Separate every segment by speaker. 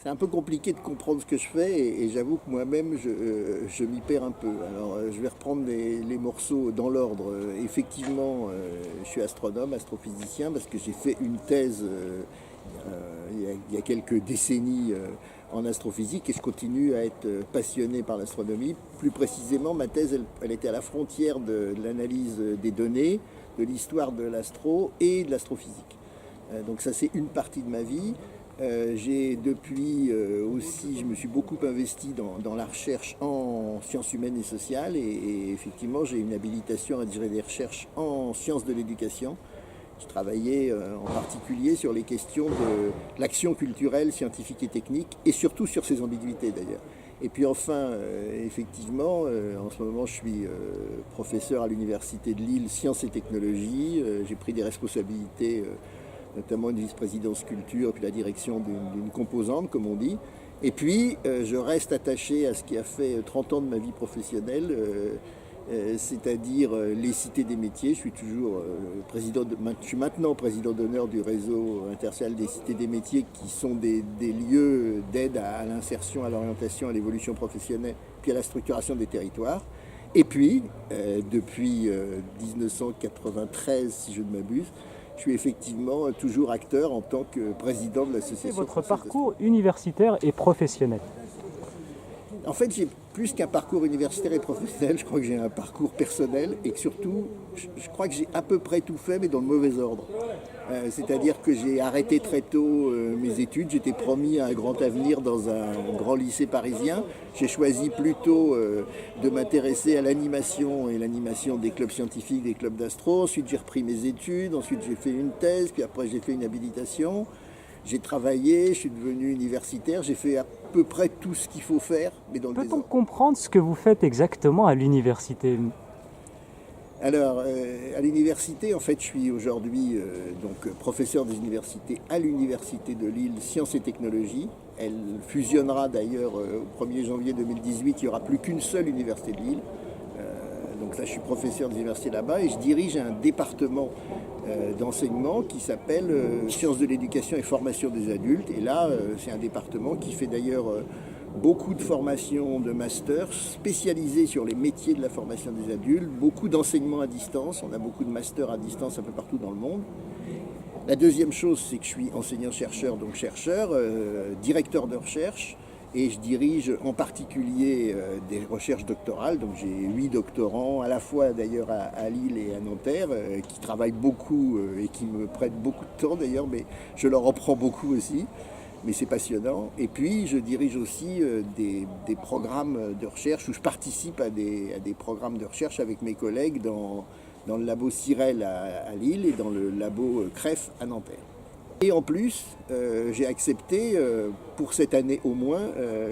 Speaker 1: c'est un peu compliqué de comprendre ce que je fais et j'avoue que moi-même je m'y perds un peu. Alors je vais reprendre les morceaux dans l'ordre. Effectivement, je suis astronome, astrophysicien parce que j'ai fait une thèse il y a quelques décennies en astrophysique et je continue à être passionné par l'astronomie. Plus précisément, ma thèse, elle était à la frontière de l'analyse des données, de l'histoire de l'astro et de l'astrophysique. Donc ça, c'est une partie de ma vie. J'ai depuis aussi, je me suis beaucoup investi dans la recherche en sciences humaines et sociales et effectivement j'ai une habilitation à diriger des recherches en sciences de l'éducation. Je travaillais en particulier sur les questions de l'action culturelle, scientifique et technique et surtout sur ses ambiguïtés d'ailleurs. Et puis enfin, effectivement, en ce moment je suis professeur à l'université de Lille, sciences et technologies. J'ai pris des responsabilités notamment une vice-présidence culture, puis la direction d'une composante, comme on dit. Et puis, je reste attaché à ce qui a fait 30 ans de ma vie professionnelle, c'est-à-dire les cités des métiers. Je suis toujours je suis maintenant président d'honneur du réseau intercellal des cités des métiers, qui sont des lieux d'aide à l'insertion, à l'orientation, à l'évolution professionnelle, puis à la structuration des territoires. Et puis, depuis 1993, si je ne m'abuse, je suis effectivement toujours acteur en tant que président de l'association.
Speaker 2: C'est votre parcours universitaire et professionnel.
Speaker 1: En fait, j'ai plus qu'un parcours universitaire et professionnel, je crois que j'ai un parcours personnel et que surtout, je crois que j'ai à peu près tout fait, mais dans le mauvais ordre. C'est-à-dire que j'ai arrêté très tôt mes études, j'étais promis à un grand avenir dans un grand lycée parisien. J'ai choisi plutôt de m'intéresser à l'animation et l'animation des clubs scientifiques, des clubs d'astro. Ensuite, j'ai repris mes études, ensuite j'ai fait une thèse, puis après j'ai fait une habilitation. J'ai travaillé, je suis devenu universitaire, j'ai fait à peu près tout ce qu'il faut faire, mais dans le
Speaker 2: Peut-on
Speaker 1: désordre.
Speaker 2: comprendre ce que vous faites exactement à l'université?
Speaker 1: Alors, à l'université, en fait, je suis aujourd'hui professeur des universités à l'université de Lille, sciences et technologies. Elle fusionnera d'ailleurs au 1er janvier 2018, il n'y aura plus qu'une seule université de Lille. Donc là, je suis professeur des universités là-bas et je dirige un département d'enseignement qui s'appelle Sciences de l'éducation et formation des adultes. Et là, c'est un département qui fait d'ailleurs beaucoup de formations de master spécialisés sur les métiers de la formation des adultes, beaucoup d'enseignement à distance. On a beaucoup de masters à distance un peu partout dans le monde. La deuxième chose, c'est que je suis enseignant-chercheur, donc chercheur, directeur de recherche. Et je dirige en particulier des recherches doctorales. Donc j'ai 8 doctorants, à la fois d'ailleurs à Lille et à Nanterre, qui travaillent beaucoup et qui me prêtent beaucoup de temps d'ailleurs, mais je leur en prends beaucoup aussi. Mais c'est passionnant. Et puis je dirige aussi des programmes de recherche où je participe à des programmes de recherche avec mes collègues dans le labo CIREL à Lille et dans le labo CREF à Nanterre. Et en plus, j'ai accepté, pour cette année au moins,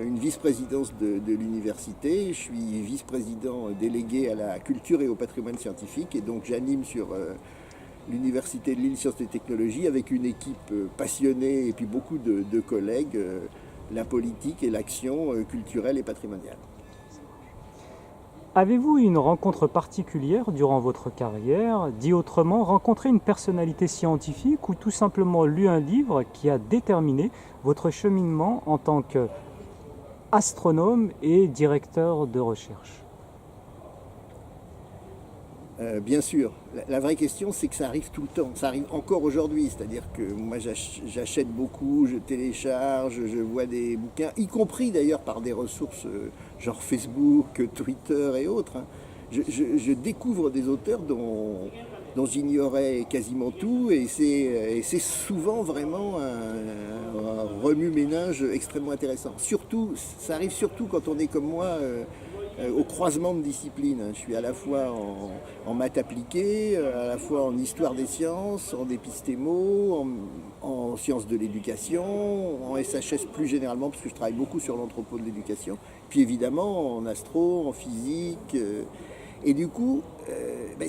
Speaker 1: une vice-présidence de l'université. Je suis vice-président délégué à la culture et au patrimoine scientifique. Et donc j'anime sur l'université de Lille Sciences et Technologies avec une équipe passionnée et puis beaucoup de collègues, la politique et l'action culturelle et patrimoniale.
Speaker 2: Avez-vous eu une rencontre particulière durant votre carrière? Dit autrement, rencontrer une personnalité scientifique ou tout simplement lu un livre qui a déterminé votre cheminement en tant qu'astronome et directeur de recherche?
Speaker 1: Bien sûr. La vraie question, c'est que ça arrive tout le temps. Ça arrive encore aujourd'hui. C'est-à-dire que moi, j'achète beaucoup, je télécharge, je vois des bouquins, y compris d'ailleurs par des ressources genre Facebook, Twitter et autres. Hein. Je découvre des auteurs dont j'ignorais quasiment tout et c'est souvent vraiment un remue-ménage extrêmement intéressant. Surtout, ça arrive surtout quand on est comme moi au croisement de disciplines. Je suis à la fois en maths appliquées, à la fois en histoire des sciences, en épistémo, en sciences de l'éducation, en SHS plus généralement, parce que je travaille beaucoup sur l'anthropo de l'éducation, puis évidemment en astro, en physique. Et du coup,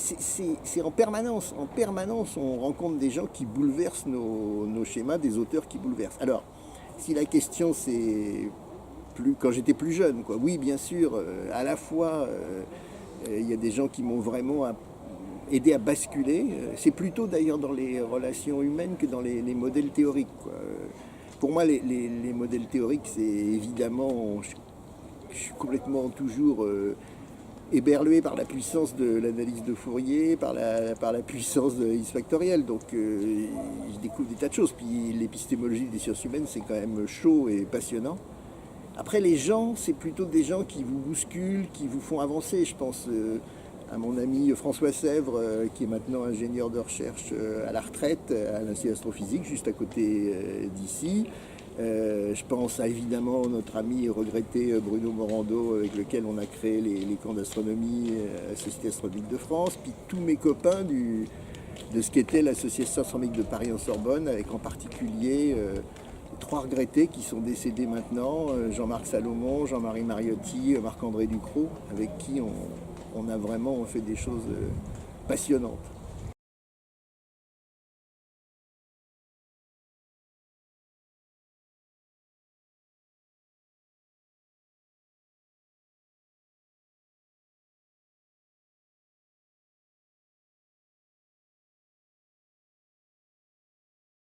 Speaker 1: c'est en permanence. En permanence, on rencontre des gens qui bouleversent nos schémas, des auteurs qui bouleversent. Alors, si la question c'est quand j'étais plus jeune, quoi. Oui, bien sûr, à la fois, il y a des gens qui m'ont vraiment aidé à basculer. C'est plutôt d'ailleurs dans les relations humaines que dans les modèles théoriques, quoi. pour moi, les modèles théoriques, c'est évidemment, je suis complètement toujours éberlué par la puissance de l'analyse de Fourier, par la puissance de l'analyse factorielle. Donc je découvre des tas de choses. Puis l'épistémologie des sciences humaines, c'est quand même chaud et passionnant. Après, les gens, c'est plutôt des gens qui vous bousculent, qui vous font avancer. Je pense à mon ami François Sèvres, qui est maintenant ingénieur de recherche à la retraite à l'Institut d'astrophysique, juste à côté d'ici. Je pense à évidemment notre ami regretté Bruno Morando, avec lequel on a créé les camps d'astronomie à la Société astronomique de France, puis tous mes copains de ce qu'était l'Association astronomique de Paris en Sorbonne, avec en particulier 3 regrettés qui sont décédés maintenant, Jean-Marc Salomon, Jean-Marie Mariotti, Marc-André Ducrot, avec qui on a vraiment fait des choses passionnantes.